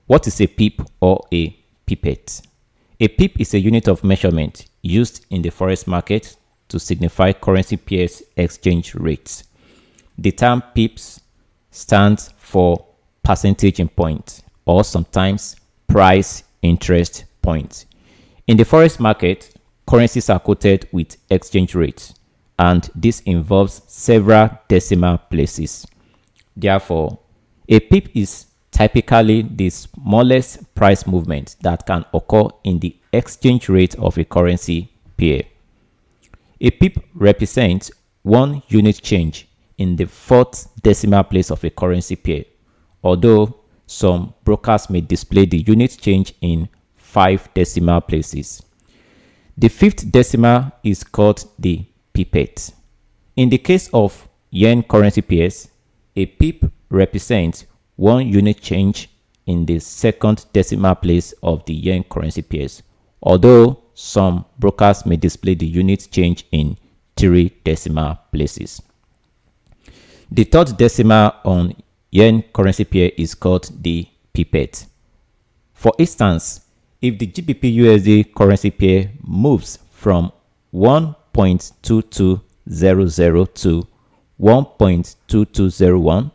What is a pip or a pipette? A pip is a unit of measurement used in the forex market to signify currency pairs exchange rates. The term pips stands for percentage in points, or sometimes price interest points. In the forex market, currencies are quoted with exchange rates, and this involves several decimal places. Therefore, a pip is typically the smallest price movement that can occur in the exchange rate of a currency pair. A pip represents 1 unit change in the 4th decimal place of a currency pair, although some brokers may display the unit change in 5 decimal places. The 5th decimal is called the pipette. In the case of yen currency pairs, a pip represents 1 unit change in the 2nd decimal place of the yen currency pairs, although some brokers may display the unit change in 3 decimal places. The 3rd decimal on yen currency pair is called the pipette. For instance, if the GBP USD currency pair moves from 1.2200 to 1.2201,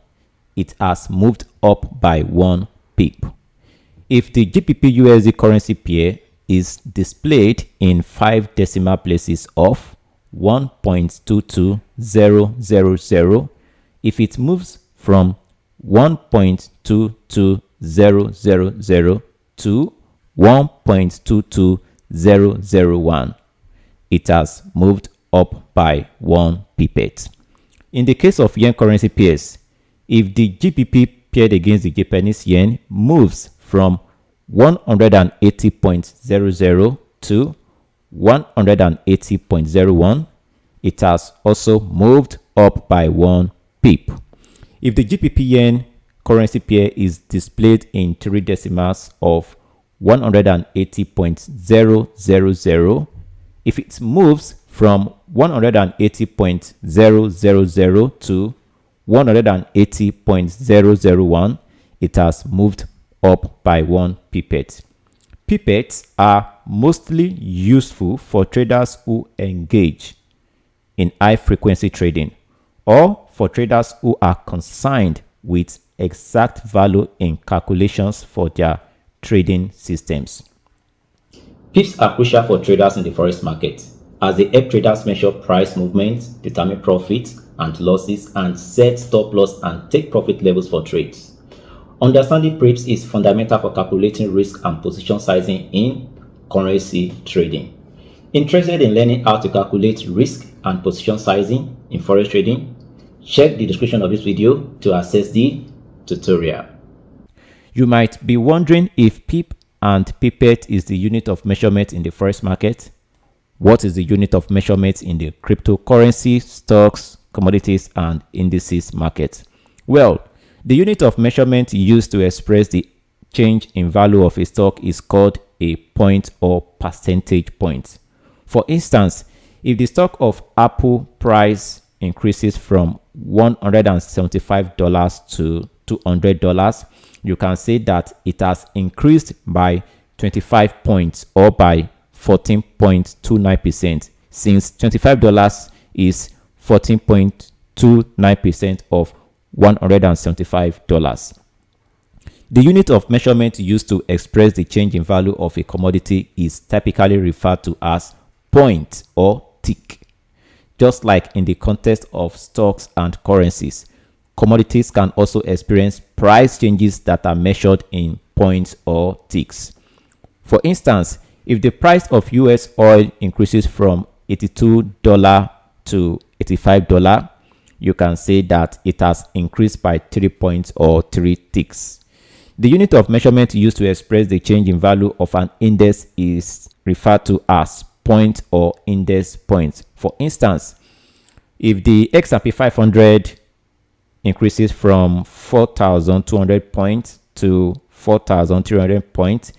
it has moved up by 1 pip. If the GBP USD currency pair is displayed in 5 decimal places of 1.22000, if it moves from 1.22000 to 1.22001, it has moved up by 1 pipette. In the case of yen currency pairs, if the GBP paired against the Japanese yen moves from 180.00 to 180.01, it has also moved up by 1 pip. If the GBP yen currency pair is displayed in 3 decimals of 180.000, if it moves from 180.000 to 180.001, it has moved up by 1 pipette. Pipettes are mostly useful for traders who engage in high frequency trading, or for traders who are concerned with exact value in calculations for their trading systems. Pips are crucial for traders in the forex market, as they help traders measure price movements, determine profits and losses, and set stop loss and take profit levels for trades. Understanding pips is fundamental for calculating risk and position sizing in currency trading. Interested in learning how to calculate risk and position sizing in forex trading? Check the description of this video to access the tutorial. You might be wondering if pip and pipette is the unit of measurement in the forex market. What is the unit of measurement in the cryptocurrency, stocks, commodities, and indices market? Well, the unit of measurement used to express the change in value of a stock is called a point or percentage point. For instance, if the stock of Apple price increases from $175 to $200, you can say that it has increased by 25 points, or by 14.29%, since $25 is 14.29% of $175. The unit of measurement used to express the change in value of a commodity is typically referred to as point or tick. Just like in the context of stocks and currencies, commodities can also experience price changes that are measured in points or ticks. For instance, if the price of US oil increases from $82 to $85, you can say that it has increased by 3 points or 3 ticks. The unit of measurement used to express the change in value of an index is referred to as point or index points. For instance, if the S&P 500 increases from 4,200 points to 4,300 points,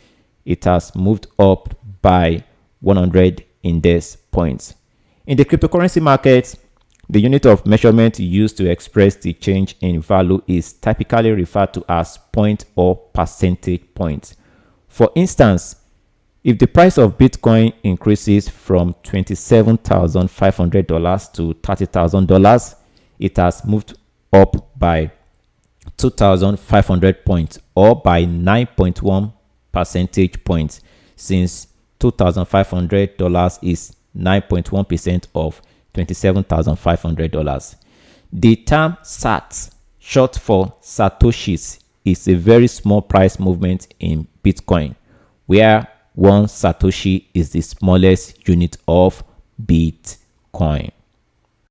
it has moved up by 100 index points. In the cryptocurrency market, The unit of measurement used to express the change in value is typically referred to as point or percentage point. For instance, if the price of Bitcoin increases from $27,500 to $30,000, it has moved up by 2,500 points or by 9.1 percentage points, since $2,500 is 9.1% of $27,500. The term SAT, short for Satoshis, is a very small price movement in Bitcoin, where one Satoshi is the smallest unit of Bitcoin.